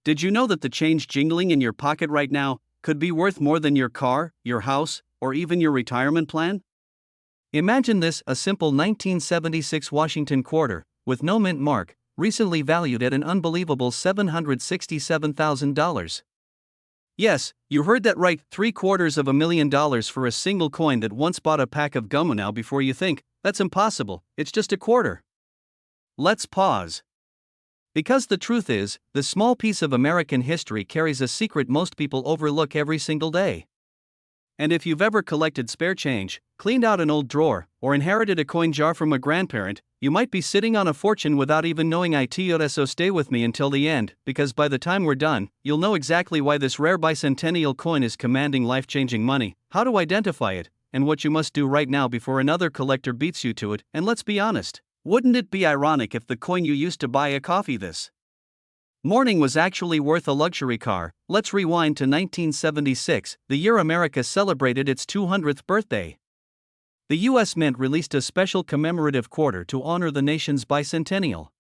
Did you know that the change jingling in your pocket right now could be worth more than your car, your house, or even your retirement plan? Imagine this: a simple 1976 Washington quarter, with no mint mark, recently valued at an unbelievable $767,000. Yes, you heard that right, $750,000 for a single coin that once bought a pack of gum. Now, before you think, that's impossible, it's just a quarter. Let's pause. Because the truth is, this small piece of American history carries a secret most people overlook every single day. And if you've ever collected spare change, cleaned out an old drawer, or inherited a coin jar from a grandparent, you might be sitting on a fortune without even knowing it. So stay with me until the end, because by the time we're done, you'll know exactly why this rare bicentennial coin is commanding life-changing money, how to identify it, and what you must do right now before another collector beats you to it. And let's be honest, wouldn't it be ironic if the coin you used to buy a coffee this morning was actually worth a luxury car? Let's rewind to 1976, the year America celebrated its 200th birthday. The U.S. Mint released a special commemorative quarter to honor the nation's bicentennial.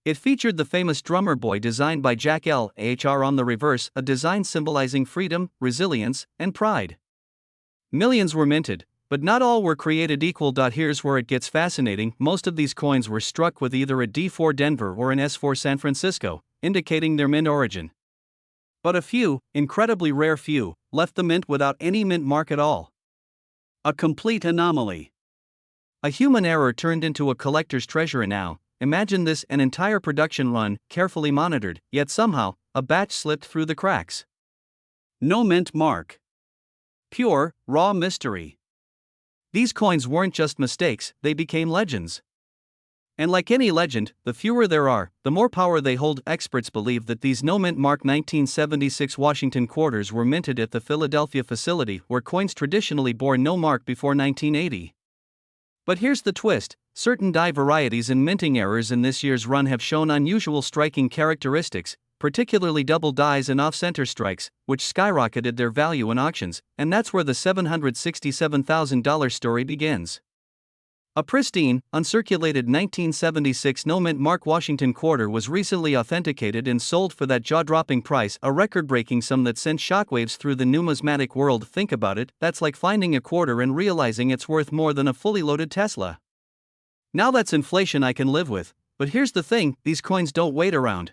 It featured the famous drummer boy designed by Jack L. H.R. on the reverse, a design symbolizing freedom, resilience, and pride. Millions were minted, but not all were created equal. Here's where it gets fascinating: most of these coins were struck with either a D4 Denver or an S4 San Francisco, indicating their mint origin. But a few, incredibly rare few, left the mint without any mint mark at all. A complete anomaly. A human error turned into a collector's treasure. And now, imagine this: an entire production run, carefully monitored, yet somehow, a batch slipped through the cracks. No mint mark. Pure, raw mystery. These coins weren't just mistakes, they became legends. And like any legend, the fewer there are, the more power they hold. Experts believe that these no mint mark 1976 Washington quarters were minted at the Philadelphia facility, where coins traditionally bore no mark before 1980. But here's the twist: certain die varieties and minting errors in this year's run have shown unusual striking characteristics, particularly double dies and off-center strikes, which skyrocketed their value in auctions, and that's where the $767,000 story begins. A pristine, uncirculated 1976 no-mint mark Washington quarter was recently authenticated and sold for that jaw-dropping price, a record-breaking sum that sent shockwaves through the numismatic world. Think about it, that's like finding a quarter and realizing it's worth more than a fully loaded Tesla. Now that's inflation I can live with, but here's the thing: these coins don't wait around.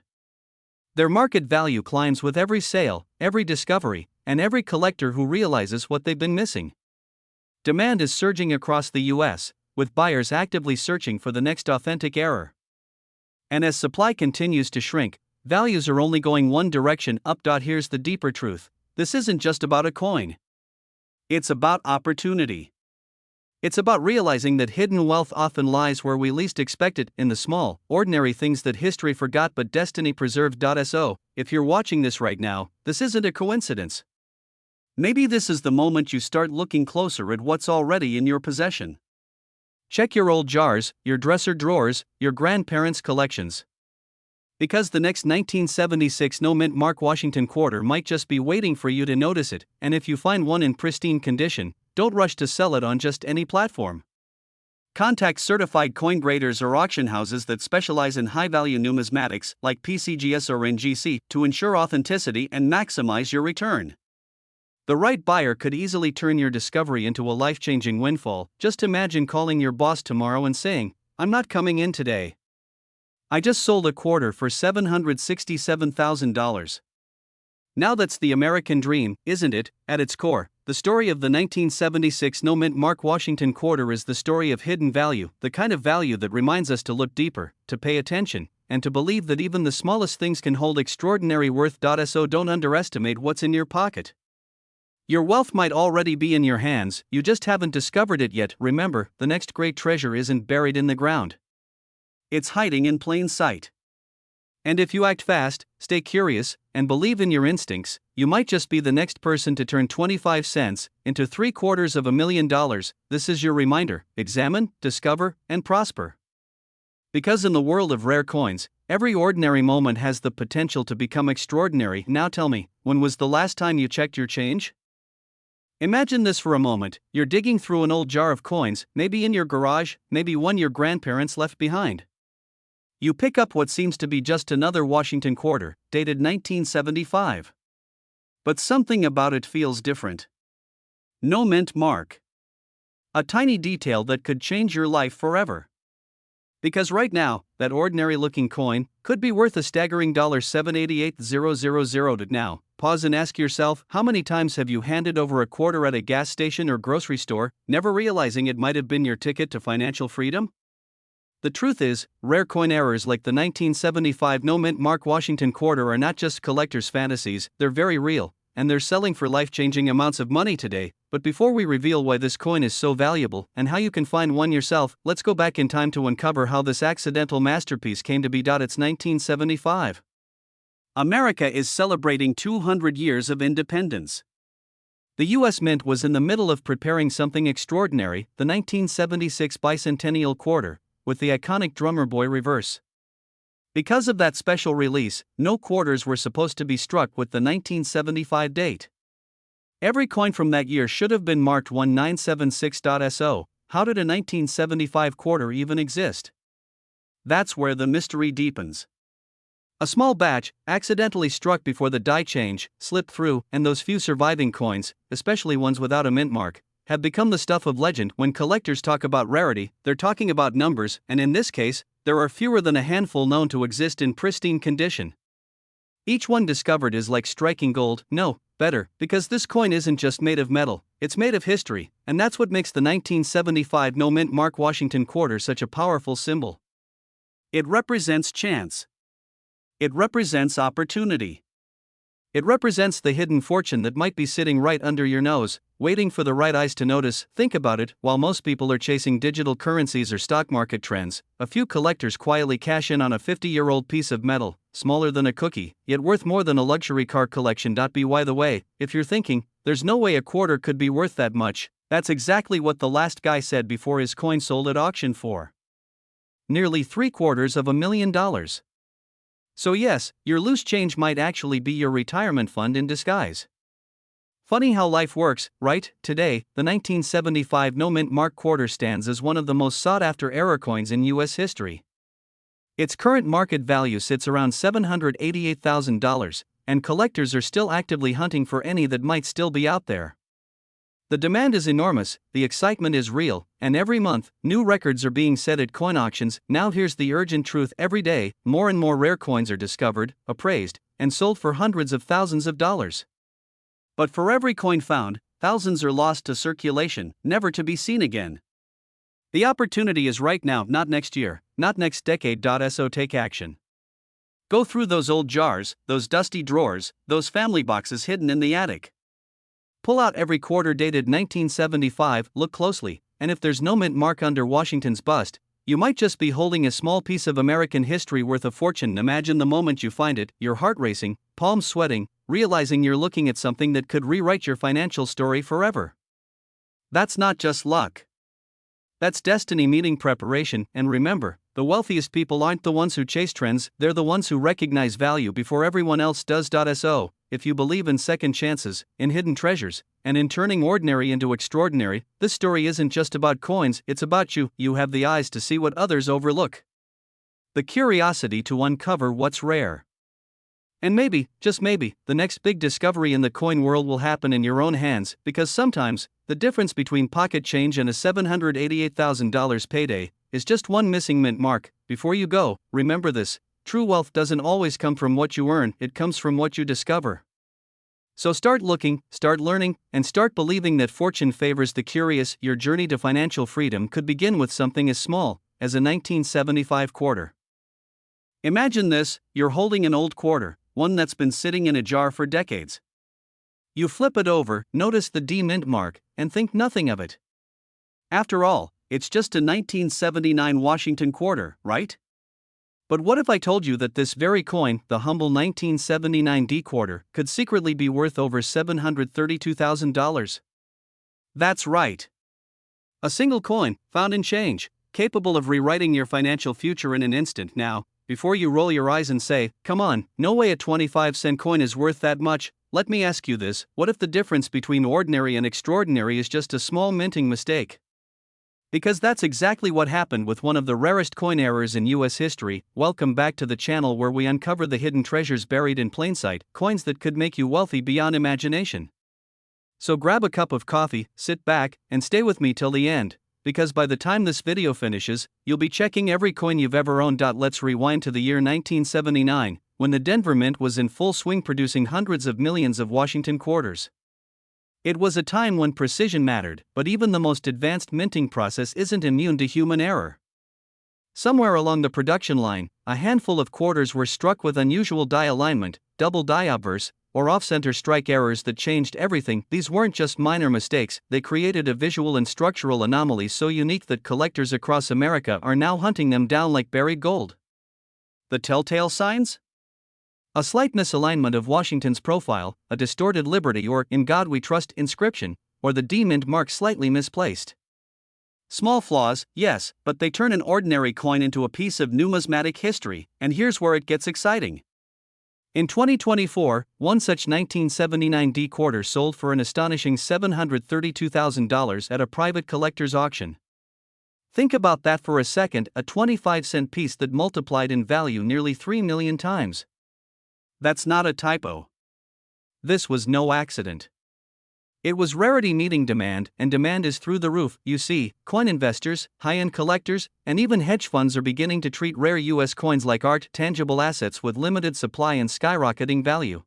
Their market value climbs with every sale, every discovery, and every collector who realizes what they've been missing. Demand is surging across the U.S., with buyers actively searching for the next authentic error. And as supply continues to shrink, values are only going one direction, up. Here's the deeper truth: this isn't just about a coin. It's about opportunity. It's about realizing that hidden wealth often lies where we least expect it, in the small, ordinary things that history forgot but destiny preserved. So, if you're watching this right now, this isn't a coincidence. Maybe this is the moment you start looking closer at what's already in your possession. Check your old jars, your dresser drawers, your grandparents' collections. Because the next 1976 no mint mark Washington quarter might just be waiting for you to notice it, and if you find one in pristine condition, don't rush to sell it on just any platform. Contact certified coin graders or auction houses that specialize in high-value numismatics, like PCGS or NGC, to ensure authenticity and maximize your return. The right buyer could easily turn your discovery into a life-changing windfall. Just imagine calling your boss tomorrow and saying, "I'm not coming in today. I just sold a quarter for $767,000. Now that's the American dream, isn't it? At its core, the story of the 1976 no mint mark Washington quarter is the story of hidden value, the kind of value that reminds us to look deeper, to pay attention, and to believe that even the smallest things can hold extraordinary worth. So don't underestimate what's in your pocket. Your wealth might already be in your hands, you just haven't discovered it yet. Remember, the next great treasure isn't buried in the ground. It's hiding in plain sight. And if you act fast, stay curious, and believe in your instincts, you might just be the next person to turn 25 cents into $750,000. This is your reminder: examine, discover, and prosper. Because in the world of rare coins, every ordinary moment has the potential to become extraordinary. Now tell me, when was the last time you checked your change? Imagine this for a moment: you're digging through an old jar of coins, maybe in your garage, maybe one your grandparents left behind. You pick up what seems to be just another Washington quarter, dated 1975. But something about it feels different. No mint mark. A tiny detail that could change your life forever. Because right now, that ordinary looking coin could be worth a staggering $788,000 now. Pause and ask yourself, how many times have you handed over a quarter at a gas station or grocery store, never realizing it might have been your ticket to financial freedom? The truth is, rare coin errors like the 1975 no mint mark Washington quarter are not just collectors' fantasies, they're very real, and they're selling for life-changing amounts of money today. But before we reveal why this coin is so valuable and how you can find one yourself, let's go back in time to uncover how this accidental masterpiece came to be. It's 1975. America is celebrating 200 years of independence. The U.S. Mint was in the middle of preparing something extraordinary, the 1976 bicentennial quarter, with the iconic drummer boy reverse. Because of that special release, no quarters were supposed to be struck with the 1975 date. Every coin from that year should have been marked 1976.so. How did a 1975 quarter even exist? That's where the mystery deepens. A small batch, accidentally struck before the die change, slipped through, and those few surviving coins, especially ones without a mint mark, have become the stuff of legend. When collectors talk about rarity, they're talking about numbers, and in this case, there are fewer than a handful known to exist in pristine condition. Each one discovered is like striking gold, no, better, because this coin isn't just made of metal, it's made of history, and that's what makes the 1975 no mint mark Washington quarter such a powerful symbol. It represents chance. It represents opportunity. It represents the hidden fortune that might be sitting right under your nose, waiting for the right eyes to notice. Think about it, while most people are chasing digital currencies or stock market trends, a few collectors quietly cash in on a 50-year-old piece of metal, smaller than a cookie, yet worth more than a luxury car collection. By the way, if you're thinking, there's no way a quarter could be worth that much, that's exactly what the last guy said before his coin sold at auction for nearly $750,000. So yes, your loose change might actually be your retirement fund in disguise. Funny how life works, right? Today, the 1975 no mint mark quarter stands as one of the most sought-after error coins in U.S. history. Its current market value sits around $788,000, and collectors are still actively hunting for any that might still be out there. The demand is enormous, the excitement is real, and every month, new records are being set at coin auctions. Now here's the urgent truth: every day, more and more rare coins are discovered, appraised, and sold for hundreds of thousands of dollars. But for every coin found, thousands are lost to circulation, never to be seen again. The opportunity is right now, not next year, not next decade. So take action. Go through those old jars, those dusty drawers, those family boxes hidden in the attic. Pull out every quarter dated 1975, look closely, and if there's no mint mark under Washington's bust, you might just be holding a small piece of American history worth a fortune. Imagine the moment you find it, your heart racing, palms sweating, realizing you're looking at something that could rewrite your financial story forever. That's not just luck. That's destiny meeting preparation. And remember, the wealthiest people aren't the ones who chase trends, they're the ones who recognize value before everyone else does. So, if you believe in second chances, in hidden treasures, and in turning ordinary into extraordinary, this story isn't just about coins, it's about you. You have the eyes to see what others overlook, the curiosity to uncover what's rare. And maybe, just maybe, the next big discovery in the coin world will happen in your own hands, because sometimes, the difference between pocket change and a $788,000 payday is just one missing mint mark. Before you go, remember this: true wealth doesn't always come from what you earn, it comes from what you discover. So start looking, start learning, and start believing that fortune favors the curious. Your journey to financial freedom could begin with something as small as a 1975 quarter. Imagine this: you're holding an old quarter, one that's been sitting in a jar for decades. You flip it over, notice the D mint mark, and think nothing of it. After all, it's just a 1979 Washington quarter, right? But what if I told you that this very coin, the humble 1979 D quarter, could secretly be worth over $732,000? That's right. A single coin, found in change, capable of rewriting your financial future in an instant. Now, before you roll your eyes and say, "Come on, no way a 25-cent coin is worth that much," let me ask you this: what if the difference between ordinary and extraordinary is just a small minting mistake? Because that's exactly what happened with one of the rarest coin errors in US history. Welcome back to the channel where we uncover the hidden treasures buried in plain sight, coins that could make you wealthy beyond imagination. So grab a cup of coffee, sit back, and stay with me till the end, because by the time this video finishes, you'll be checking every coin you've ever owned. Let's rewind to the year 1979, when the Denver Mint was in full swing producing hundreds of millions of Washington quarters. It was a time when precision mattered, but even the most advanced minting process isn't immune to human error. Somewhere along the production line, a handful of quarters were struck with unusual die alignment, double die obverse, or off-center strike errors that changed everything. These weren't just minor mistakes, they created a visual and structural anomaly so unique that collectors across America are now hunting them down like buried gold. The telltale signs? A slight misalignment of Washington's profile, a distorted Liberty or "In God We Trust" inscription, or the D-Mint mark slightly misplaced. Small flaws, yes, but they turn an ordinary coin into a piece of numismatic history, and here's where it gets exciting. In 2024, one such 1979 D quarter sold for an astonishing $732,000 at a private collector's auction. Think about that for a second, a 25-cent piece that multiplied in value nearly 3 million times. That's not a typo. This was no accident. It was rarity meeting demand, and demand is through the roof. You see, coin investors, high-end collectors, and even hedge funds are beginning to treat rare US coins like art, tangible assets with limited supply and skyrocketing value.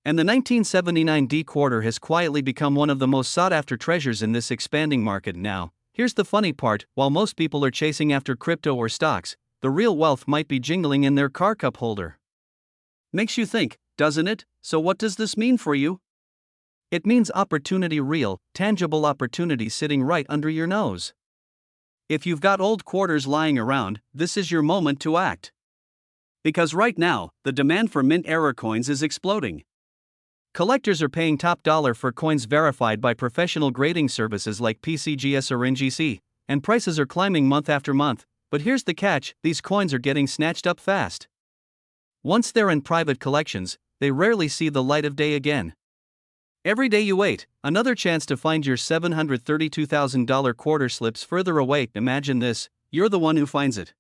And the 1979 D quarter has quietly become one of the most sought-after treasures in this expanding market. Now, here's the funny part: while most people are chasing after crypto or stocks, the real wealth might be jingling in their car cup holder. Makes you think, doesn't it? So what does this mean for you? It means opportunity, real, tangible opportunity sitting right under your nose. If you've got old quarters lying around, this is your moment to act. Because right now, the demand for mint error coins is exploding. Collectors are paying top dollar for coins verified by professional grading services like PCGS or NGC, and prices are climbing month after month. But here's the catch: these coins are getting snatched up fast. Once they're in private collections, they rarely see the light of day again. Every day you wait, another chance to find your $732,000 quarter slips further away. Imagine this: you're the one who finds it.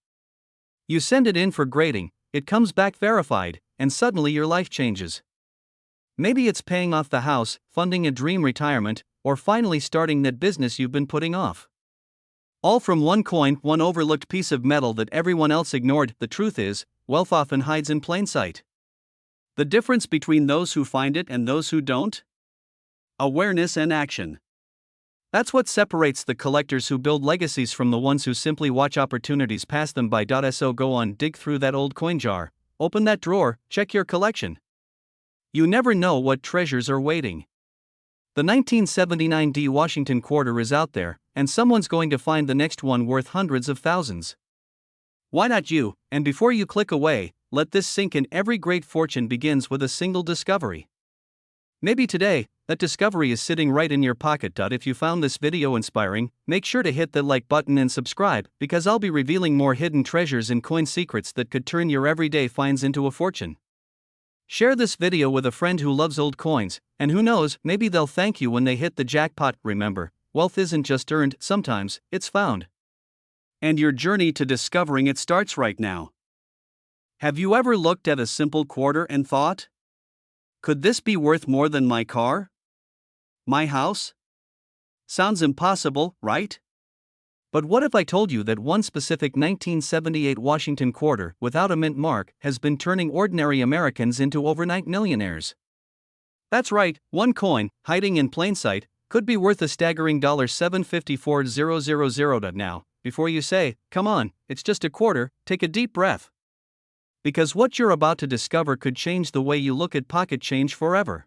You send it in for grading, it comes back verified, and suddenly your life changes. Maybe it's paying off the house, funding a dream retirement, or finally starting that business you've been putting off. All from one coin, one overlooked piece of metal that everyone else ignored. The truth is, wealth often hides in plain sight. The difference between those who find it and those who don't? Awareness and action. That's what separates the collectors who build legacies from the ones who simply watch opportunities pass them by. So go on, dig through that old coin jar, open that drawer, check your collection. You never know what treasures are waiting. The 1979 D Washington quarter is out there, and someone's going to find the next one worth hundreds of thousands. Why not you? And before you click away, let this sink in: every great fortune begins with a single discovery. Maybe today, that discovery is sitting right in your pocket. If you found this video inspiring, make sure to hit the like button and subscribe, because I'll be revealing more hidden treasures and coin secrets that could turn your everyday finds into a fortune. Share this video with a friend who loves old coins, and who knows, maybe they'll thank you when they hit the jackpot. Remember, wealth isn't just earned, sometimes it's found. And your journey to discovering it starts right now. Have you ever looked at a simple quarter and thought, could this be worth more than my car? My house? Sounds impossible, right? But what if I told you that one specific 1978 Washington quarter, without a mint mark, has been turning ordinary Americans into overnight millionaires? That's right, one coin, hiding in plain sight, could be worth a staggering $754,000. Now, before you say, come on, it's just a quarter, take a deep breath. Because what you're about to discover could change the way you look at pocket change forever.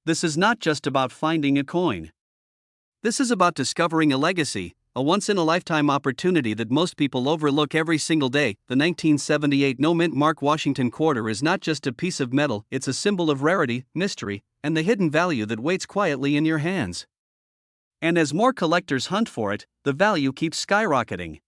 This is not just about finding a coin. This is about discovering a legacy, a once-in-a-lifetime opportunity that most people overlook every single day. The 1978 no-mint mark Washington quarter is not just a piece of metal, it's a symbol of rarity, mystery, and the hidden value that waits quietly in your hands. And as more collectors hunt for it, the value keeps skyrocketing.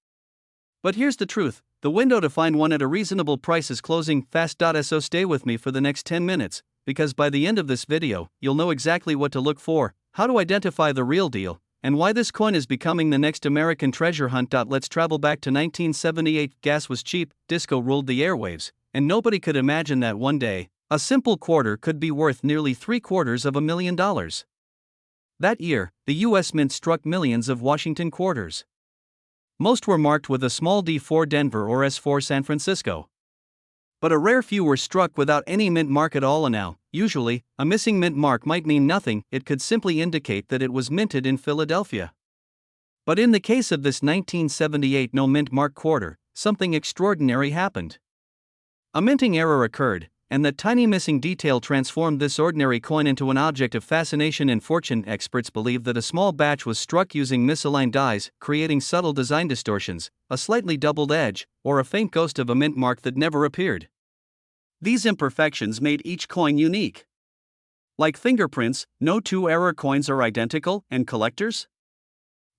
But here's the truth: the window to find one at a reasonable price is closing fast. So stay with me for the next 10 minutes, because by the end of this video, you'll know exactly what to look for, how to identify the real deal, and why this coin is becoming the next American treasure hunt. Let's travel back to 1978. Gas was cheap, disco ruled the airwaves, and nobody could imagine that one day, a simple quarter could be worth nearly $750,000. That year, the U.S. Mint struck millions of Washington quarters. Most were marked with a small D for Denver or S for San Francisco. But a rare few were struck without any mint mark at all. And now, usually, a missing mint mark might mean nothing, it could simply indicate that it was minted in Philadelphia. But in the case of this 1978 no mint mark quarter, something extraordinary happened. A minting error occurred, and that tiny missing detail transformed this ordinary coin into an object of fascination and fortune. Experts believe that a small batch was struck using misaligned dies, creating subtle design distortions, a slightly doubled edge, or a faint ghost of a mint mark that never appeared. These imperfections made each coin unique. Like fingerprints, no two error coins are identical, and collectors?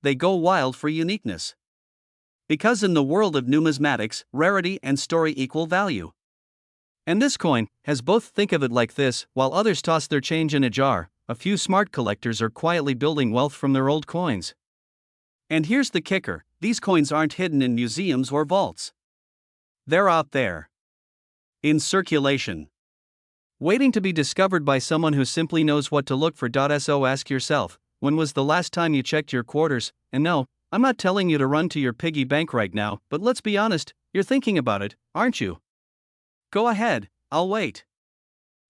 They go wild for uniqueness. Because in the world of numismatics, rarity and story equal value. And this coin has both. Think of it like this: while others toss their change in a jar, a few smart collectors are quietly building wealth from their old coins. And here's the kicker: these coins aren't hidden in museums or vaults. They're out there. In circulation. Waiting to be discovered by someone who simply knows what to look for. So ask yourself, when was the last time you checked your quarters? And no, I'm not telling you to run to your piggy bank right now, but let's be honest, you're thinking about it, aren't you? Go ahead, I'll wait.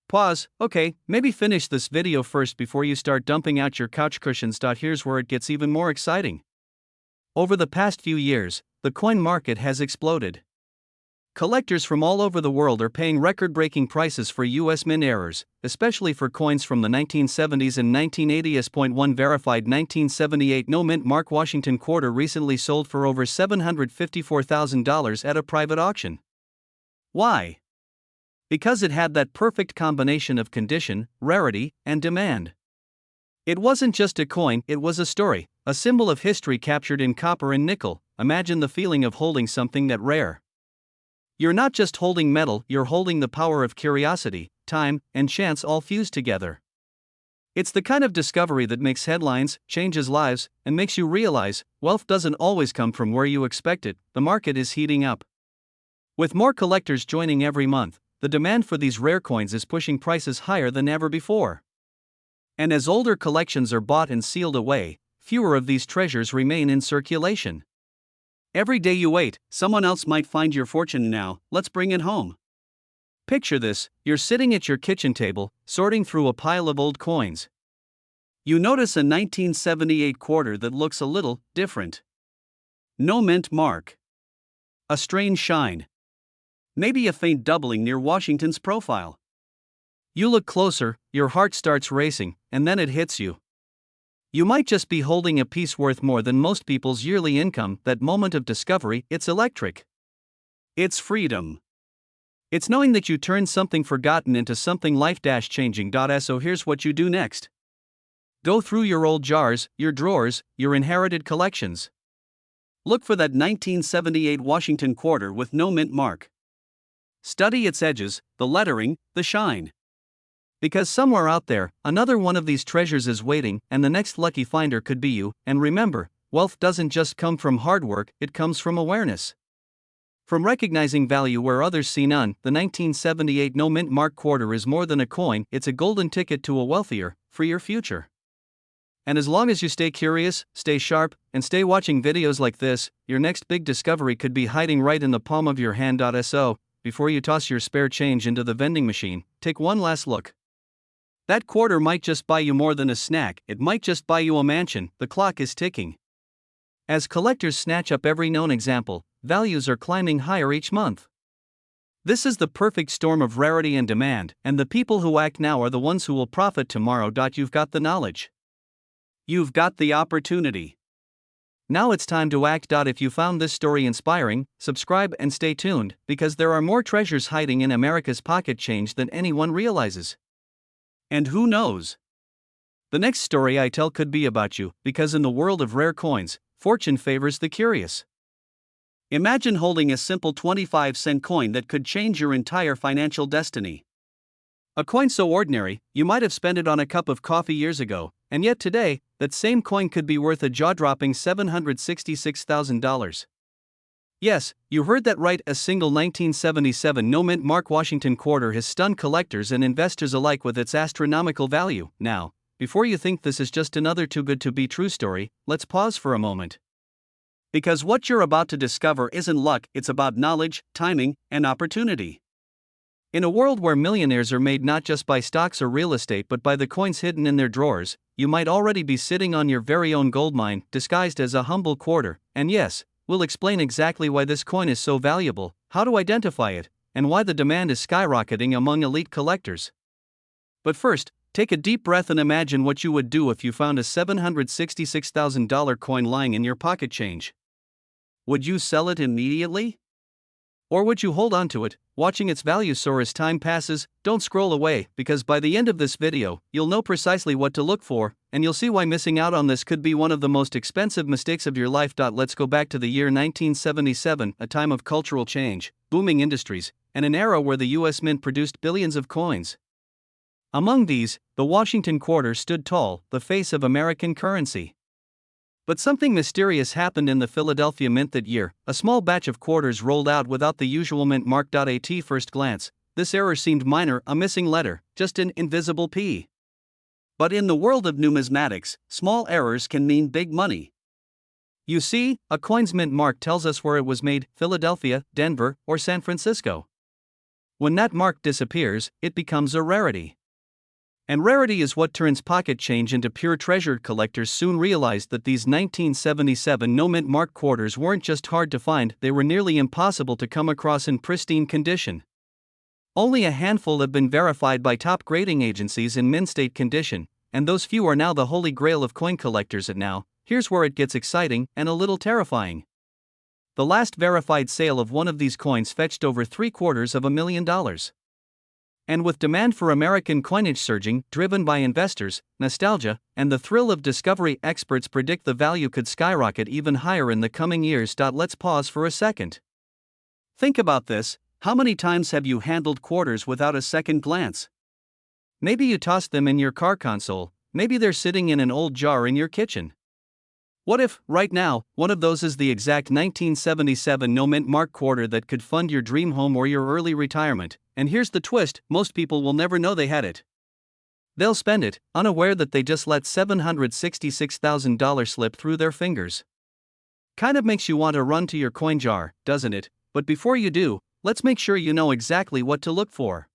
Pause. Okay, maybe finish this video first before you start dumping out your couch cushions. Here's where it gets even more exciting. Over the past few years, the coin market has exploded. Collectors from all over the world are paying record-breaking prices for U.S. mint errors, especially for coins from the 1970s and 1980s. One verified 1978 no mint mark Washington quarter recently sold for over $754,000 at a private auction. Why? Because it had that perfect combination of condition, rarity, and demand. It wasn't just a coin, it was a story, a symbol of history captured in copper and nickel. Imagine the feeling of holding something that rare. You're not just holding metal, you're holding the power of curiosity, time, and chance all fused together. It's the kind of discovery that makes headlines, changes lives, and makes you realize wealth doesn't always come from where you expect it. The market is heating up. With more collectors joining every month, the demand for these rare coins is pushing prices higher than ever before. And as older collections are bought and sealed away, fewer of these treasures remain in circulation. Every day you wait, someone else might find your fortune. Now, let's bring it home. Picture this: you're sitting at your kitchen table, sorting through a pile of old coins. You notice a 1978 quarter that looks a little different. No mint mark. A strange shine. Maybe a faint doubling near Washington's profile. You look closer, your heart starts racing, and then it hits you. You might just be holding a piece worth more than most people's yearly income. That moment of discovery, it's electric. It's freedom. It's knowing that you turned something forgotten into something life-changing. So here's what you do next. Go through your old jars, your drawers, your inherited collections. Look for that 1978 Washington quarter with no mint mark. Study its edges, the lettering, the shine. Because somewhere out there, another one of these treasures is waiting, and the next lucky finder could be you. And remember, wealth doesn't just come from hard work, it comes from awareness. From recognizing value where others see none. The 1978 no mint mark quarter is more than a coin, it's a golden ticket to a wealthier, freer future. And as long as you stay curious, stay sharp, and stay watching videos like this, your next big discovery could be hiding right in the palm of your hand. So, before you toss your spare change into the vending machine, take one last look. That quarter might just buy you more than a snack, it might just buy you a mansion. The clock is ticking. As collectors snatch up every known example, values are climbing higher each month. This is the perfect storm of rarity and demand, and the people who act now are the ones who will profit tomorrow. You've got the knowledge. You've got the opportunity. Now it's time to act. If you found this story inspiring, subscribe and stay tuned, because there are more treasures hiding in America's pocket change than anyone realizes. And who knows? The next story I tell could be about you, because in the world of rare coins, fortune favors the curious. Imagine holding a simple 25-cent coin that could change your entire financial destiny. A coin so ordinary, you might have spent it on a cup of coffee years ago, And yet today, that same coin could be worth a jaw-dropping $766,000. Yes, you heard that right, a single 1977 no-mint Mark Washington quarter has stunned collectors and investors alike with its astronomical value. Now, before you think this is just another too-good-to-be-true story, let's pause for a moment. Because what you're about to discover isn't luck, it's about knowledge, timing, and opportunity. In a world where millionaires are made not just by stocks or real estate but by the coins hidden in their drawers, you might already be sitting on your very own gold mine, disguised as a humble quarter. And yes, we'll explain exactly why this coin is so valuable, how to identify it, and why the demand is skyrocketing among elite collectors. But first, take a deep breath and imagine what you would do if you found a $766,000 coin lying in your pocket change. Would you sell it immediately? Or would you hold on to it, watching its value soar as time passes? Don't scroll away, because by the end of this video, you'll know precisely what to look for, and you'll see why missing out on this could be one of the most expensive mistakes of your life. Let's go back to the year 1977, a time of cultural change, booming industries, and an era where the US Mint produced billions of coins. Among these, the Washington quarter stood tall, the face of American currency. But something mysterious happened in the Philadelphia Mint that year. A small batch of quarters rolled out without the usual mint mark. At first glance, this error seemed minor, a missing letter, just an invisible P. But in the world of numismatics, small errors can mean big money. You see, a coin's mint mark tells us where it was made: Philadelphia, Denver, or San Francisco. When that mark disappears, it becomes a rarity. And rarity is what turns pocket change into pure treasure. Collectors soon realized that these 1977 no-mint mark quarters weren't just hard to find, they were nearly impossible to come across in pristine condition. Only a handful have been verified by top grading agencies in mint-state condition, and those few are now the holy grail of coin collectors. And now, here's where it gets exciting and a little terrifying. The last verified sale of one of these coins fetched over $750,000. And with demand for American coinage surging, driven by investors, nostalgia, and the thrill of discovery, experts predict the value could skyrocket even higher in the coming years. Let's pause for a second. Think about this: how many times have you handled quarters without a second glance? Maybe you tossed them in your car console, maybe they're sitting in an old jar in your kitchen. What if, right now, one of those is the exact 1977 no-mint mark quarter that could fund your dream home or your early retirement? And here's the twist: most people will never know they had it. They'll spend it, unaware that they just let $766,000 slip through their fingers. Kind of makes you want to run to your coin jar, doesn't it? But before you do, let's make sure you know exactly what to look for.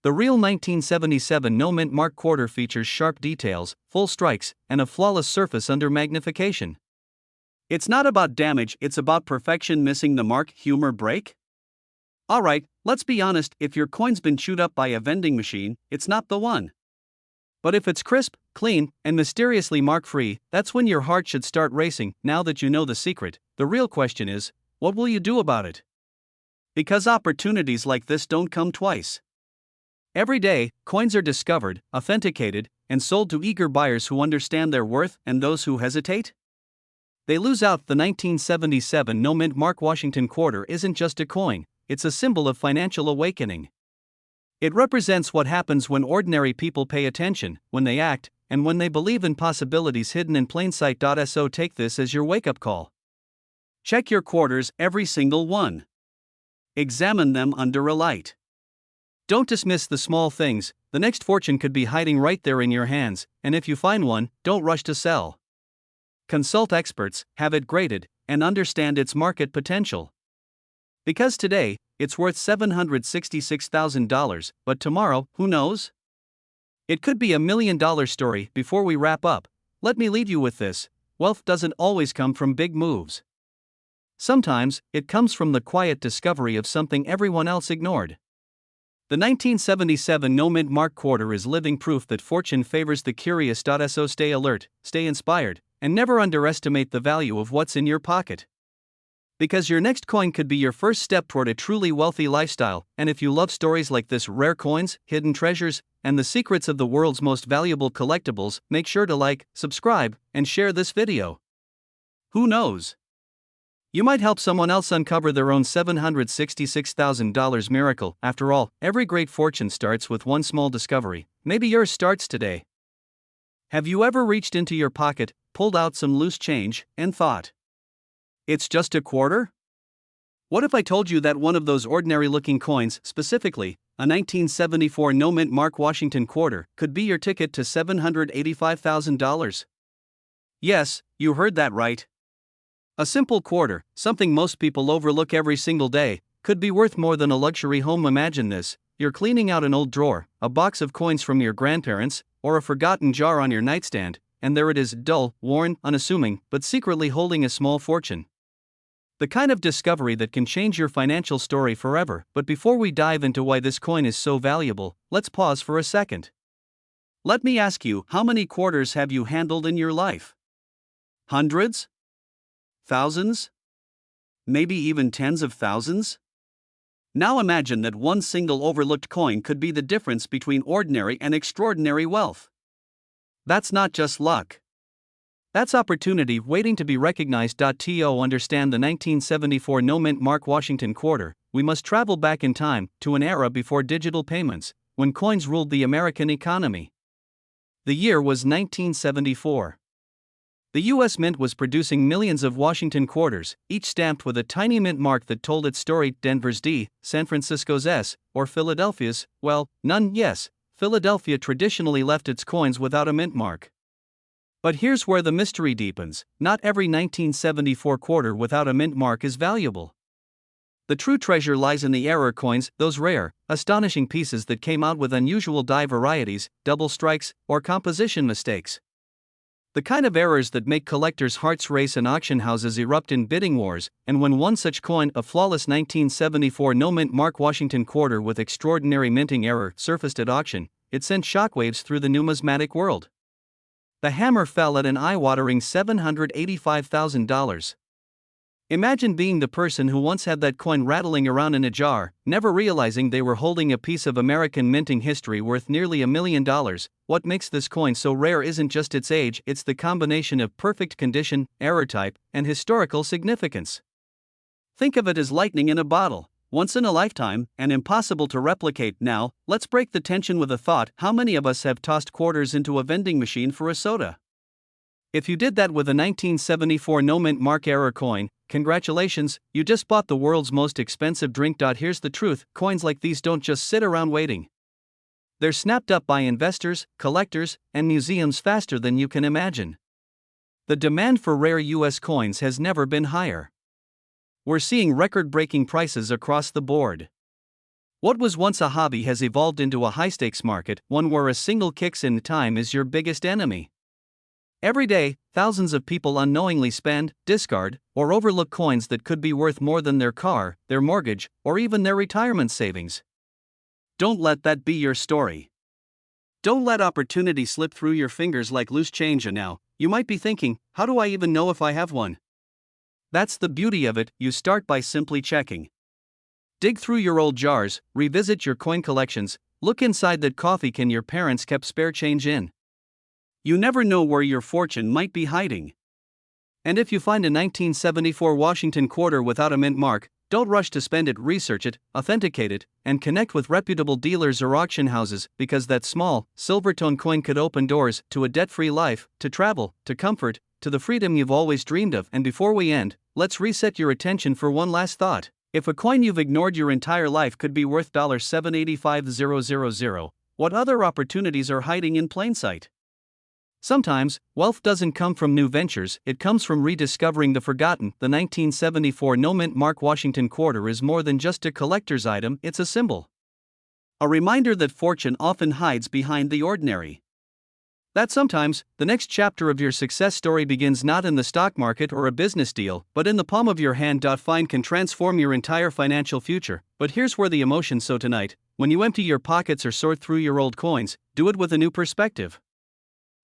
The real 1977 no-mint mark quarter features sharp details, full strikes, and a flawless surface under magnification. It's not about damage, it's about perfection. Missing the mark, humor break? Alright, let's be honest, if your coin's been chewed up by a vending machine, it's not the one. But if it's crisp, clean, and mysteriously mark-free, that's when your heart should start racing. Now that you know the secret, the real question is, what will you do about it? Because opportunities like this don't come twice. Every day, coins are discovered, authenticated, and sold to eager buyers who understand their worth, and those who hesitate? They lose out. The 1977 no-mint Mark Washington quarter isn't just a coin, it's a symbol of financial awakening. It represents what happens when ordinary people pay attention, when they act, and when they believe in possibilities hidden in plain sight. So take this as your wake-up call. Check your quarters, every single one. Examine them under a light. Don't dismiss the small things, the next fortune could be hiding right there in your hands, and if you find one, don't rush to sell. Consult experts, have it graded, and understand its market potential. Because today, it's worth $766,000, but tomorrow, who knows? It could be $1 million story. Before we wrap up, let me leave you with this: wealth doesn't always come from big moves. Sometimes, it comes from the quiet discovery of something everyone else ignored. The 1977 no-mint mark quarter is living proof that fortune favors the curious. So stay alert, stay inspired, and never underestimate the value of what's in your pocket. Because your next coin could be your first step toward a truly wealthy lifestyle. And if you love stories like this, rare coins, hidden treasures, and the secrets of the world's most valuable collectibles, make sure to like, subscribe, and share this video. Who knows? You might help someone else uncover their own $766,000 miracle. After all, every great fortune starts with one small discovery. Maybe yours starts today. Have you ever reached into your pocket, pulled out some loose change, and thought, it's just a quarter? What if I told you that one of those ordinary looking coins, specifically, a 1974 no mint Mark Washington quarter, could be your ticket to $785,000? Yes, you heard that right. A simple quarter, something most people overlook every single day, could be worth more than a luxury home. Imagine this: you're cleaning out an old drawer, a box of coins from your grandparents, or a forgotten jar on your nightstand, and there it is, dull, worn, unassuming, but secretly holding a small fortune. The kind of discovery that can change your financial story forever. But before we dive into why this coin is so valuable, let's pause for a second. Let me ask you, how many quarters have you handled in your life? Hundreds? Thousands? Maybe even tens of thousands? Now imagine that one single overlooked coin could be the difference between ordinary and extraordinary wealth. That's not just luck. That's opportunity waiting to be recognized. To understand the 1974 no mint Mark Washington quarter, we must travel back in time to an era before digital payments, when coins ruled the American economy. The year was 1974. The U.S. Mint was producing millions of Washington quarters, each stamped with a tiny mint mark that told its story. Denver's D, San Francisco's S, or Philadelphia's, well, none. Yes, Philadelphia traditionally left its coins without a mint mark. But here's where the mystery deepens: not every 1974 quarter without a mint mark is valuable. The true treasure lies in the error coins, those rare, astonishing pieces that came out with unusual die varieties, double strikes, or composition mistakes. The kind of errors that make collectors' hearts race and auction houses erupt in bidding wars. And when one such coin, a flawless 1974 no mint Mark Washington quarter with extraordinary minting error, surfaced at auction, it sent shockwaves through the numismatic world. The hammer fell at an eye-watering $785,000. Imagine being the person who once had that coin rattling around in a jar, never realizing they were holding a piece of American minting history worth nearly $1 million. What makes this coin so rare isn't just its age, it's the combination of perfect condition, error type, and historical significance. Think of it as lightning in a bottle, once in a lifetime, and impossible to replicate. Now, let's break the tension with a thought: how many of us have tossed quarters into a vending machine for a soda? If you did that with a 1974 no mint Mark error coin, congratulations, you just bought the world's most expensive drink. Here's the truth: coins like these don't just sit around waiting. They're snapped up by investors, collectors, and museums faster than you can imagine. The demand for rare U.S. coins has never been higher. We're seeing record-breaking prices across the board. What was once a hobby has evolved into a high-stakes market, one where a single kick in time is your biggest enemy. Every day, thousands of people unknowingly spend, discard, or overlook coins that could be worth more than their car, their mortgage, or even their retirement savings. Don't let that be your story. Don't let opportunity slip through your fingers like loose change. And now, you might be thinking, how do I even know if I have one? That's the beauty of it: you start by simply checking. Dig through your old jars, revisit your coin collections, look inside that coffee can your parents kept spare change in. You never know where your fortune might be hiding. And if you find a 1974 Washington quarter without a mint mark, don't rush to spend it. Research it, authenticate it, and connect with reputable dealers or auction houses, because that small, silver-tone coin could open doors to a debt-free life, to travel, to comfort, to the freedom you've always dreamed of. And before we end, let's reset your attention for one last thought. If a coin you've ignored your entire life could be worth $785,000, what other opportunities are hiding in plain sight? Sometimes, wealth doesn't come from new ventures, it comes from rediscovering the forgotten. The 1974 no mint Mark Washington quarter is more than just a collector's item, it's a symbol. A reminder that fortune often hides behind the ordinary. That sometimes, the next chapter of your success story begins not in the stock market or a business deal, but in the palm of your hand. Find can transform your entire financial future. But here's where the emotion. So tonight, when you empty your pockets or sort through your old coins, do it with a new perspective.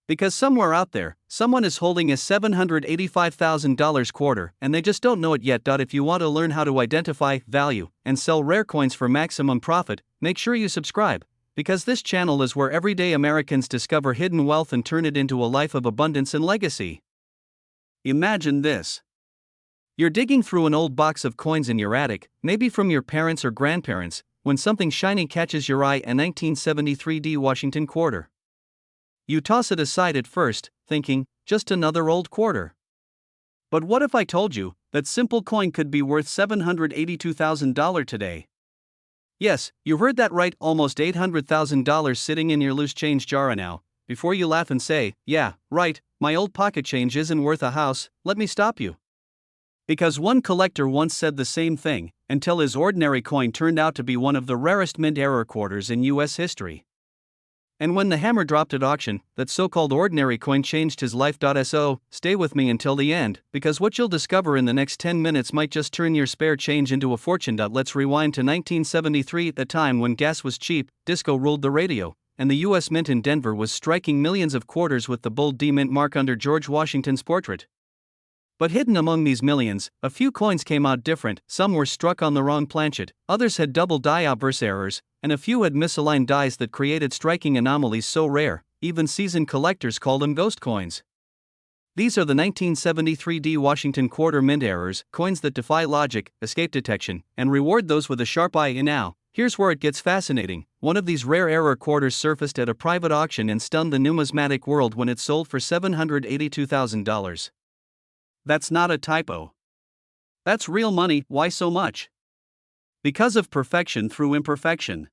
Because somewhere out there, someone is holding a $785,000 quarter, and they just don't know it yet. If you want to learn how to identify, value, and sell rare coins for maximum profit, make sure you subscribe. Because this channel is where everyday Americans discover hidden wealth and turn it into a life of abundance and legacy. Imagine this. You're digging through an old box of coins in your attic, maybe from your parents or grandparents, when something shiny catches your eye: a 1973 D Washington quarter. You toss it aside at first, thinking, just another old quarter. But what if I told you that simple coin could be worth $782,000 today? Yes, you heard that right, almost $800,000 sitting in your loose change jar now. Before you laugh and say, yeah, right, my old pocket change isn't worth a house, let me stop you. Because one collector once said the same thing, until his ordinary coin turned out to be one of the rarest mint error quarters in US history. And when the hammer dropped at auction, that so-called ordinary coin changed his life. So, stay with me until the end, because what you'll discover in the next 10 minutes might just turn your spare change into a fortune. Let's rewind to 1973, a time when gas was cheap, disco ruled the radio, and the US Mint in Denver was striking millions of quarters with the bold D mint mark under George Washington's portrait. But hidden among these millions, a few coins came out different. Some were struck on the wrong planchet, others had double die obverse errors, and a few had misaligned dies that created striking anomalies so rare, even seasoned collectors call them ghost coins. These are the 1973 D Washington quarter mint errors, coins that defy logic, escape detection, and reward those with a sharp eye. And now, here's where it gets fascinating. One of these rare error quarters surfaced at a private auction and stunned the numismatic world when it sold for $782,000. That's not a typo. That's real money. Why so much? Because of perfection through imperfection.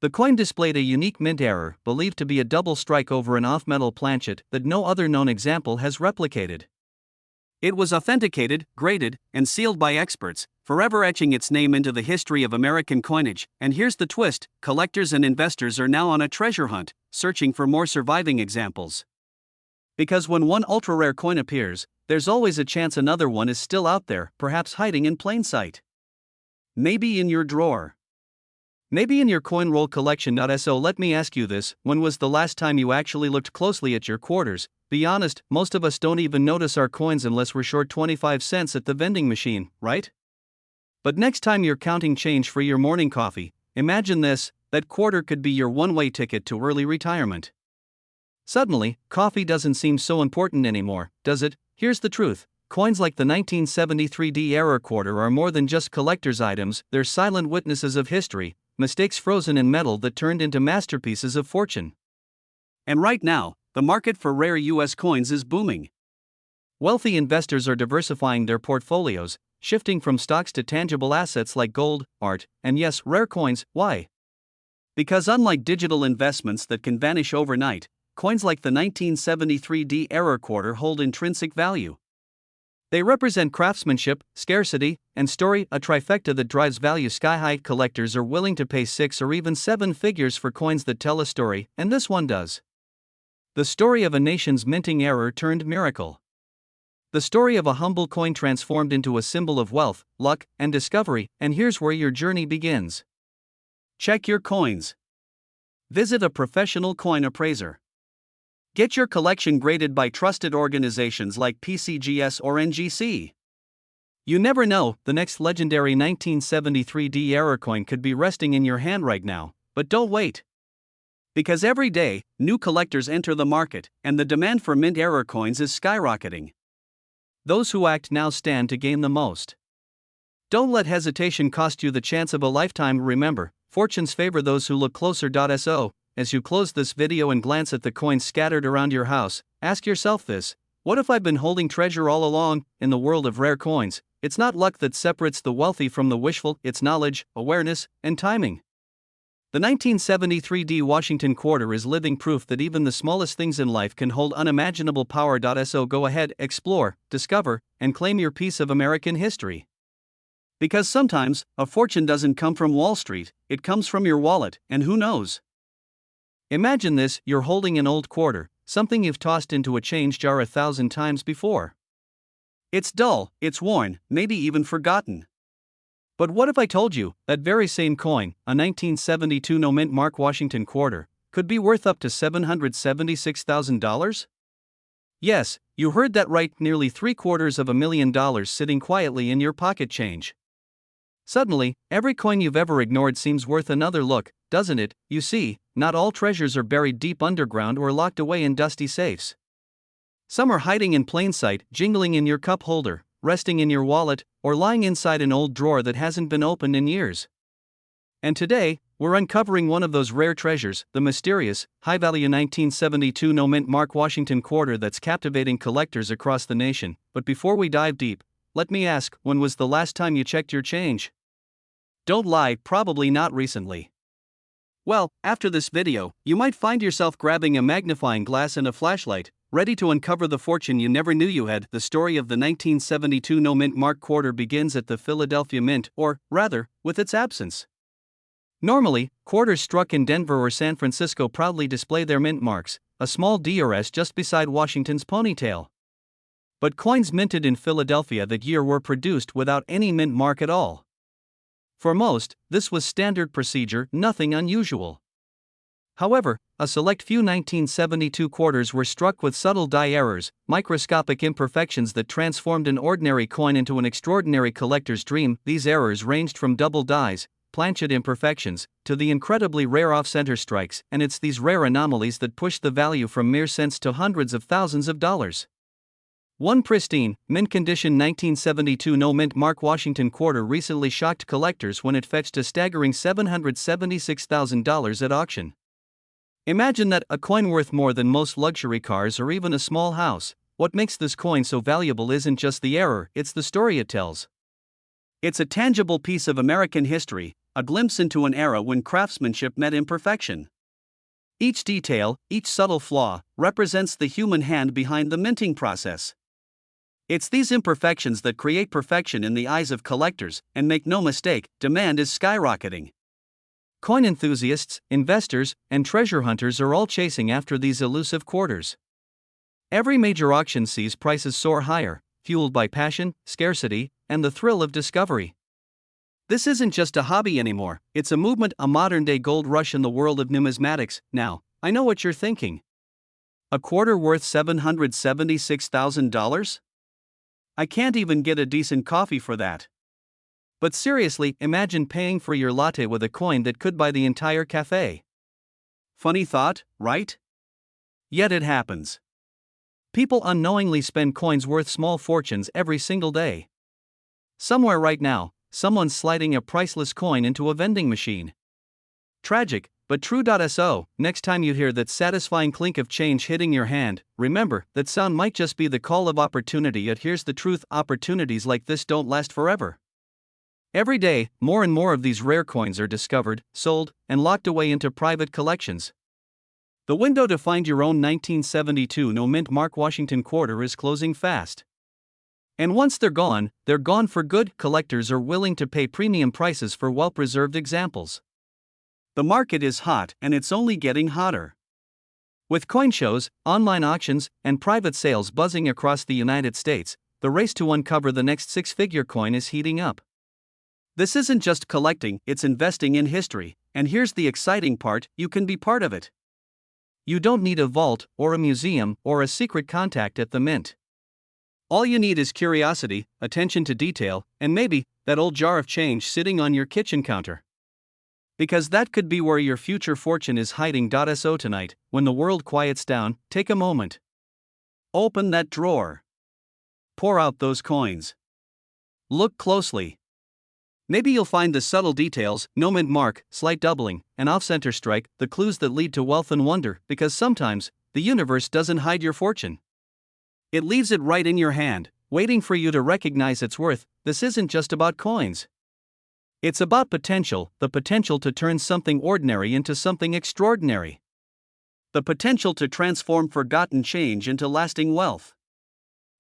The coin displayed a unique mint error, believed to be a double strike over an off-metal planchet that no other known example has replicated. It was authenticated, graded, and sealed by experts, forever etching its name into the history of American coinage. And here's the twist: collectors and investors are now on a treasure hunt, searching for more surviving examples. Because when one ultra-rare coin appears, there's always a chance another one is still out there, perhaps hiding in plain sight. Maybe in your drawer. Maybe in your coin roll collection. So let me ask you this: when was the last time you actually looked closely at your quarters? Be honest, most of us don't even notice our coins unless we're short 25 cents at the vending machine, right? But next time you're counting change for your morning coffee, imagine this: that quarter could be your one-way ticket to early retirement. Suddenly, coffee doesn't seem so important anymore, does it? Here's the truth: coins like the 1973 D error quarter are more than just collector's items. They're silent witnesses of history, mistakes frozen in metal that turned into masterpieces of fortune. And right now, the market for rare US coins is booming. Wealthy investors are diversifying their portfolios, shifting from stocks to tangible assets like gold, art, and yes, rare coins. Why? Because unlike digital investments that can vanish overnight, coins like the 1973 D error quarter hold intrinsic value. They represent craftsmanship, scarcity, and story, a trifecta that drives value sky high. Collectors are willing to pay 6 or even 7 figures for coins that tell a story, and this one does. The story of a nation's minting error turned miracle. The story of a humble coin transformed into a symbol of wealth, luck, and discovery. And here's where your journey begins. Check your coins. Visit a professional coin appraiser. Get your collection graded by trusted organizations like PCGS or NGC. You never know, the next legendary 1973 D error coin could be resting in your hand right now. But don't wait. Because every day, new collectors enter the market, and the demand for mint error coins is skyrocketing. Those who act now stand to gain the most. Don't let hesitation cost you the chance of a lifetime. Remember, fortunes favor those who look closer. So, as you close this video and glance at the coins scattered around your house, ask yourself this: what if I've been holding treasure all along? In the world of rare coins, it's not luck that separates the wealthy from the wishful, it's knowledge, awareness, and timing. The 1973 D Washington quarter is living proof that even the smallest things in life can hold unimaginable power. So go ahead, explore, discover, and claim your piece of American history. Because sometimes, a fortune doesn't come from Wall Street, it comes from your wallet, and who knows? Imagine this: you're holding an old quarter, something you've tossed into a change jar 1,000 times before. It's dull, it's worn, maybe even forgotten. But what if I told you that very same coin, a 1972 no mint mark Washington quarter, could be worth up to $776,000? Yes, you heard that right, nearly $750,000 sitting quietly in your pocket change. Suddenly, every coin you've ever ignored seems worth another look, doesn't it? You see, not all treasures are buried deep underground or locked away in dusty safes. Some are hiding in plain sight, jingling in your cup holder, resting in your wallet, or lying inside an old drawer that hasn't been opened in years. And today, we're uncovering one of those rare treasures, the mysterious, high-value 1972 no-mint Mark Washington quarter that's captivating collectors across the nation. But before we dive deep, let me ask, when was the last time you checked your change? Don't lie, probably not recently. Well, after this video, you might find yourself grabbing a magnifying glass and a flashlight, ready to uncover the fortune you never knew you had. The story of the 1972 no-mint Mark quarter begins at the Philadelphia Mint, or, rather, with its absence. Normally, quarters struck in Denver or San Francisco proudly display their mint marks, a small DRS just beside Washington's ponytail. But coins minted in Philadelphia that year were produced without any mint mark at all. For most, this was standard procedure, nothing unusual. However, a select few 1972 quarters were struck with subtle die errors, microscopic imperfections that transformed an ordinary coin into an extraordinary collector's dream. These errors ranged from double dies, planchet imperfections, to the incredibly rare off-center strikes, and it's these rare anomalies that push the value from mere cents to hundreds of thousands of dollars. One pristine, mint-condition 1972 no-mint Mark Washington quarter recently shocked collectors when it fetched a staggering $776,000 at auction. Imagine that, a coin worth more than most luxury cars or even a small house. What makes this coin so valuable isn't just the error, it's the story it tells. It's a tangible piece of American history, a glimpse into an era when craftsmanship met imperfection. Each detail, each subtle flaw, represents the human hand behind the minting process. It's these imperfections that create perfection in the eyes of collectors, and make no mistake, demand is skyrocketing. Coin enthusiasts, investors, and treasure hunters are all chasing after these elusive quarters. Every major auction sees prices soar higher, fueled by passion, scarcity, and the thrill of discovery. This isn't just a hobby anymore, it's a movement, a modern-day gold rush in the world of numismatics. Now, I know what you're thinking. A quarter worth $776,000? I can't even get a decent coffee for that. But seriously, imagine paying for your latte with a coin that could buy the entire cafe. Funny thought, right? Yet it happens. People unknowingly spend coins worth small fortunes every single day. Somewhere right now, someone's sliding a priceless coin into a vending machine. Tragic, but true. So, next time you hear that satisfying clink of change hitting your hand, remember, that sound might just be the call of opportunity. Yet here's the truth, opportunities like this don't last forever. Every day, more and more of these rare coins are discovered, sold, and locked away into private collections. The window to find your own 1972 no-mint Mark Washington quarter is closing fast. And once they're gone for good. Collectors are willing to pay premium prices for well-preserved examples. The market is hot, and it's only getting hotter. With coin shows, online auctions, and private sales buzzing across the United States, the race to uncover the next six-figure coin is heating up. This isn't just collecting, it's investing in history, and here's the exciting part, you can be part of it. You don't need a vault, or a museum, or a secret contact at the mint. All you need is curiosity, attention to detail, and maybe that old jar of change sitting on your kitchen counter. Because that could be where your future fortune is hiding. So tonight, when the world quiets down, take a moment. Open that drawer. Pour out those coins. Look closely. Maybe you'll find the subtle details, no mint mark, slight doubling, an off-center strike, the clues that lead to wealth and wonder, because sometimes, the universe doesn't hide your fortune. It leaves it right in your hand, waiting for you to recognize its worth. This isn't just about coins. It's about potential, the potential to turn something ordinary into something extraordinary. The potential to transform forgotten change into lasting wealth.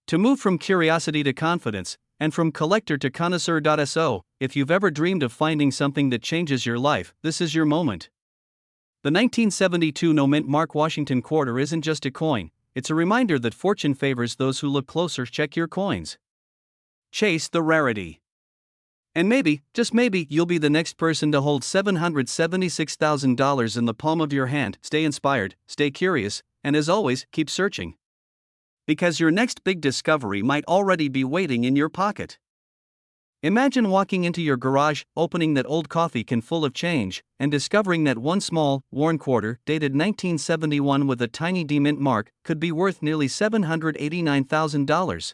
To move from curiosity to confidence, and from collector to connoisseur. So, if you've ever dreamed of finding something that changes your life, this is your moment. The 1972 no-mint Mark Washington quarter isn't just a coin, it's a reminder that fortune favors those who look closer. Check your coins. Chase the rarity. And maybe, just maybe, you'll be the next person to hold $776,000 in the palm of your hand. Stay inspired, stay curious, and as always, keep searching. Because your next big discovery might already be waiting in your pocket. Imagine walking into your garage, opening that old coffee can full of change, and discovering that one small, worn quarter, dated 1971 with a tiny D mint mark, could be worth nearly $789,000.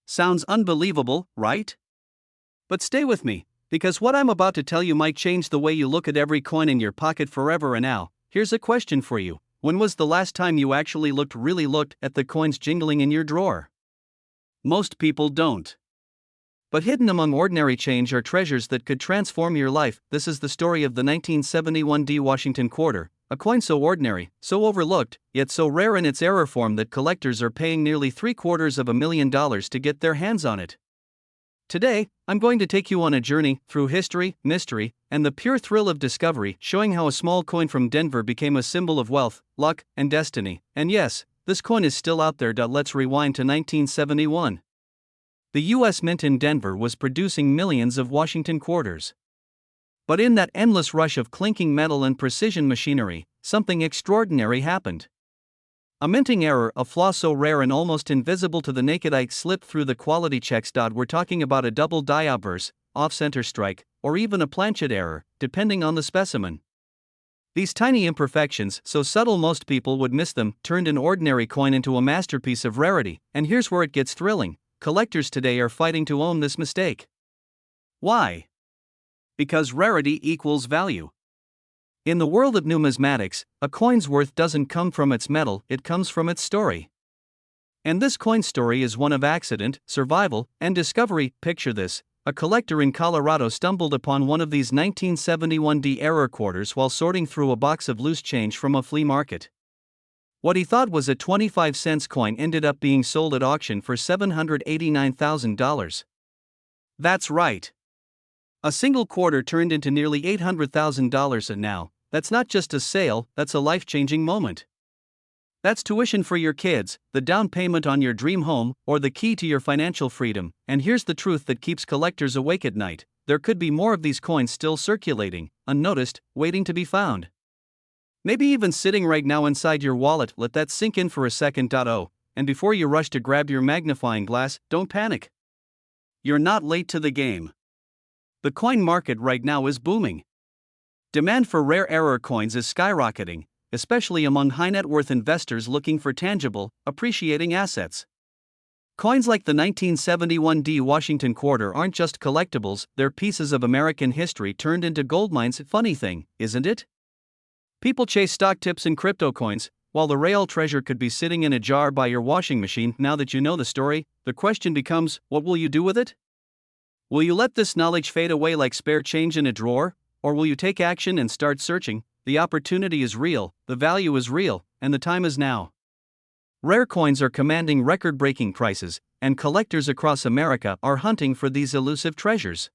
Sounds unbelievable, right? But stay with me, Because what I'm about to tell you might change the way you look at every coin in your pocket forever. And now, here's a question for you. When was the last time you actually looked at the coins jingling in your drawer? Most people don't. But hidden among ordinary change are treasures that could transform your life. This is the story of the 1971 D Washington quarter, a coin so ordinary, so overlooked, yet so rare in its error form that collectors are paying nearly $750,000 to get their hands on it. Today, I'm going to take you on a journey through history, mystery, and the pure thrill of discovery, showing how a small coin from Denver became a symbol of wealth, luck, and destiny. And yes, this coin is still out there. Let's rewind to 1971. The U.S. Mint in Denver was producing millions of Washington quarters. But in that endless rush of clinking metal and precision machinery, something extraordinary happened. A minting error, a flaw so rare and almost invisible to the naked eye, slipped through the quality checks. We're talking about a double die obverse, off-center strike, or even a planchet error, depending on the specimen. These tiny imperfections, so subtle most people would miss them, turned an ordinary coin into a masterpiece of rarity. And here's where it gets thrilling. Collectors today are fighting to own this mistake. Why? Because rarity equals value. In the world of numismatics, a coin's worth doesn't come from its metal, it comes from its story. And this coin story is one of accident, survival, and discovery. Picture this: a collector in Colorado stumbled upon one of these 1971 D error quarters while sorting through a box of loose change from a flea market. What he thought was a 25-cent coin ended up being sold at auction for $789,000. That's right. A single quarter turned into nearly $800,000, and now, that's not just a sale, that's a life-changing moment. That's tuition for your kids, the down payment on your dream home, or the key to your financial freedom. And here's the truth that keeps collectors awake at night: there could be more of these coins still circulating, unnoticed, waiting to be found. Maybe even sitting right now inside your wallet. Let that sink in for a second. And before you rush to grab your magnifying glass, don't panic. You're not late to the game. The coin market right now is booming. Demand for rare error coins is skyrocketing, especially among high net worth investors looking for tangible, appreciating assets. Coins like the 1971 D Washington quarter aren't just collectibles, they're pieces of American history turned into goldmines. Funny thing, isn't it? People chase stock tips and crypto coins, while the real treasure could be sitting in a jar by your washing machine. Now that you know the story, the question becomes, what will you do with it? Will you let this knowledge fade away like spare change in a drawer, or will you take action and start searching? The opportunity is real, the value is real, and the time is now. Rare coins are commanding record-breaking prices, and collectors across America are hunting for these elusive treasures.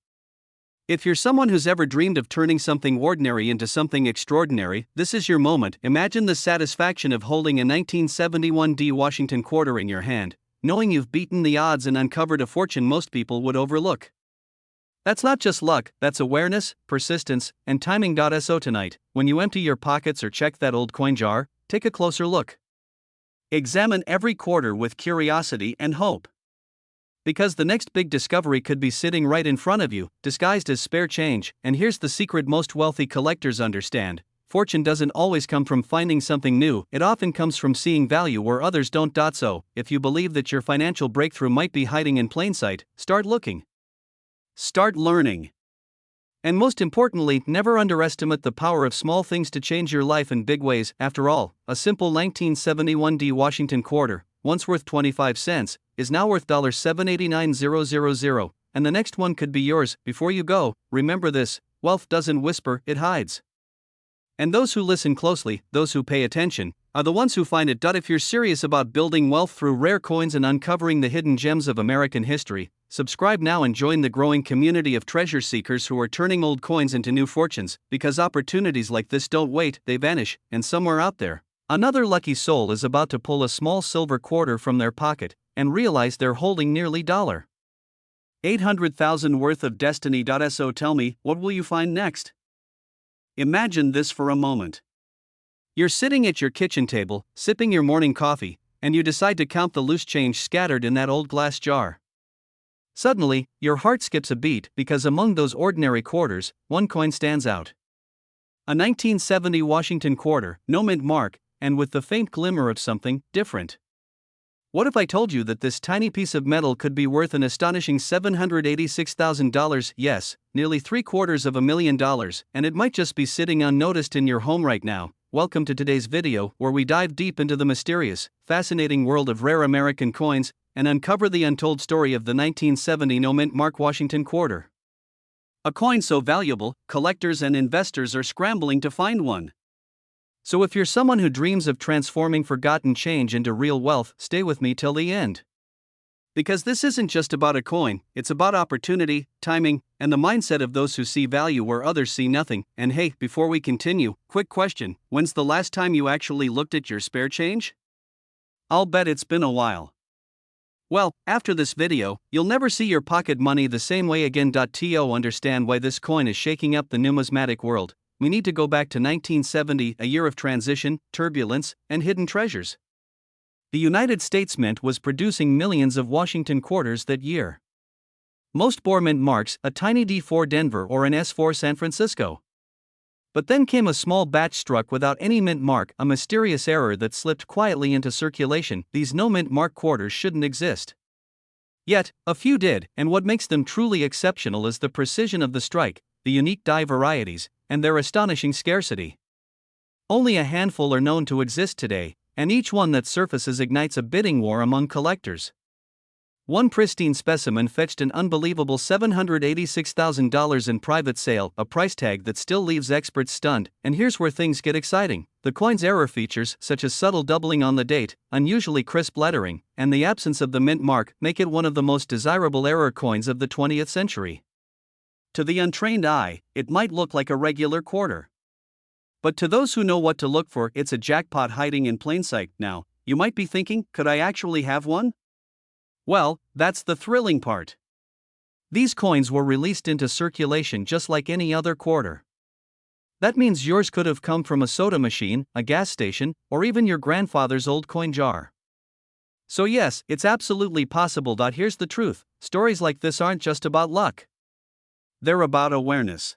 If you're someone who's ever dreamed of turning something ordinary into something extraordinary, this is your moment. Imagine the satisfaction of holding a 1971 D Washington quarter in your hand, knowing you've beaten the odds and uncovered a fortune most people would overlook. That's not just luck, that's awareness, persistence, and timing. So tonight, when you empty your pockets or check that old coin jar, take a closer look. Examine every quarter with curiosity and hope. Because the next big discovery could be sitting right in front of you, disguised as spare change. And here's the secret most wealthy collectors understand: fortune doesn't always come from finding something new, it often comes from seeing value where others don't. So, if you believe that your financial breakthrough might be hiding in plain sight, start looking. Start learning. And most importantly, never underestimate the power of small things to change your life in big ways. After all, a simple 1971 D Washington quarter, once worth 25 cents, is now worth $789,000, and the next one could be yours. Before you go, remember this: wealth doesn't whisper, it hides. And those who listen closely, those who pay attention, are the ones who find it. If you're serious about building wealth through rare coins and uncovering the hidden gems of American history, subscribe now and join the growing community of treasure seekers who are turning old coins into new fortunes, because opportunities like this don't wait, they vanish, and somewhere out there, another lucky soul is about to pull a small silver quarter from their pocket and realize they're holding nearly $800,000 worth of destiny. So tell me, what will you find next? Imagine this for a moment. You're sitting at your kitchen table, sipping your morning coffee, and you decide to count the loose change scattered in that old glass jar. Suddenly, your heart skips a beat because among those ordinary quarters, one coin stands out. A 1970 Washington quarter, no mint mark, and with the faint glimmer of something different. What if I told you that this tiny piece of metal could be worth an astonishing $786,000? Yes, nearly $750,000, and it might just be sitting unnoticed in your home right now. Welcome to today's video, where we dive deep into the mysterious, fascinating world of rare American coins and uncover the untold story of the 1970 no-mint Mark Washington quarter. A coin so valuable, collectors and investors are scrambling to find one. So if you're someone who dreams of transforming forgotten change into real wealth, stay with me till the end. Because this isn't just about a coin, it's about opportunity, timing, and the mindset of those who see value where others see nothing. And hey, before we continue, quick question: when's the last time you actually looked at your spare change? I'll bet it's been a while. Well, after this video, you'll never see your pocket money the same way again. To understand why this coin is shaking up the numismatic world, we need to go back to 1970, a year of transition, turbulence, and hidden treasures. The United States Mint was producing millions of Washington quarters that year. Most bore mint marks, a tiny D4 Denver or an S4 San Francisco. But then came a small batch struck without any mint mark, a mysterious error that slipped quietly into circulation. These no mint mark quarters shouldn't exist. Yet, a few did, and what makes them truly exceptional is the precision of the strike, the unique die varieties, and their astonishing scarcity. Only a handful are known to exist today, and each one that surfaces ignites a bidding war among collectors. One pristine specimen fetched an unbelievable $786,000 in private sale, a price tag that still leaves experts stunned. And here's where things get exciting. The coin's error features, such as subtle doubling on the date, unusually crisp lettering, and the absence of the mint mark, make it one of the most desirable error coins of the 20th century. To the untrained eye, it might look like a regular quarter. But to those who know what to look for, it's a jackpot hiding in plain sight. Now, you might be thinking, could I actually have one? Well, that's the thrilling part. These coins were released into circulation just like any other quarter. That means yours could have come from a soda machine, a gas station, or even your grandfather's old coin jar. So yes, it's absolutely possible. Here's the truth: stories like this aren't just about luck. They're about awareness.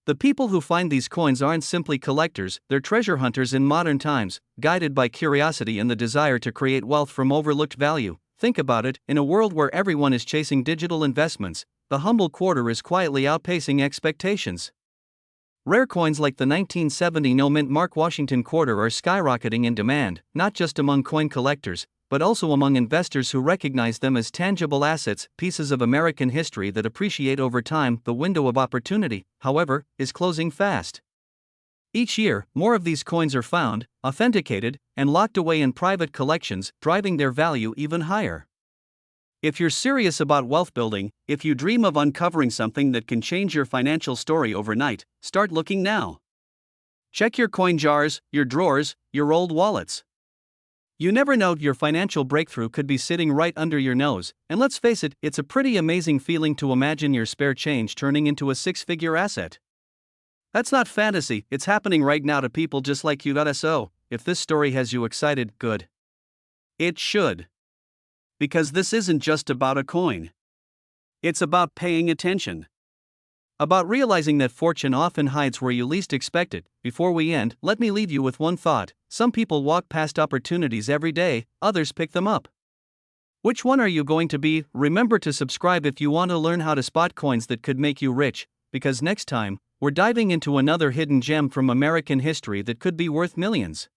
The people who find these coins aren't simply collectors, they're treasure hunters in modern times, guided by curiosity and the desire to create wealth from overlooked value. Think about it: in a world where everyone is chasing digital investments, the humble quarter is quietly outpacing expectations. Rare coins like the 1970 no-mint Mark Washington quarter are skyrocketing in demand, not just among coin collectors, but also among investors who recognize them as tangible assets, pieces of American history that appreciate over time. The window of opportunity, however, is closing fast. Each year, more of these coins are found, authenticated, and locked away in private collections, driving their value even higher. If you're serious about wealth building, if you dream of uncovering something that can change your financial story overnight, start looking now. Check your coin jars, your drawers, your old wallets. You never know, your financial breakthrough could be sitting right under your nose, and let's face it, it's a pretty amazing feeling to imagine your spare change turning into a six-figure asset. That's not fantasy, it's happening right now to people just like you. So, if this story has you excited, good. It should. Because this isn't just about a coin. It's about paying attention. About realizing that fortune often hides where you least expect it. Before we end, let me leave you with one thought: some people walk past opportunities every day, others pick them up. Which one are you going to be? Remember to subscribe if you want to learn how to spot coins that could make you rich, because next time, we're diving into another hidden gem from American history that could be worth millions.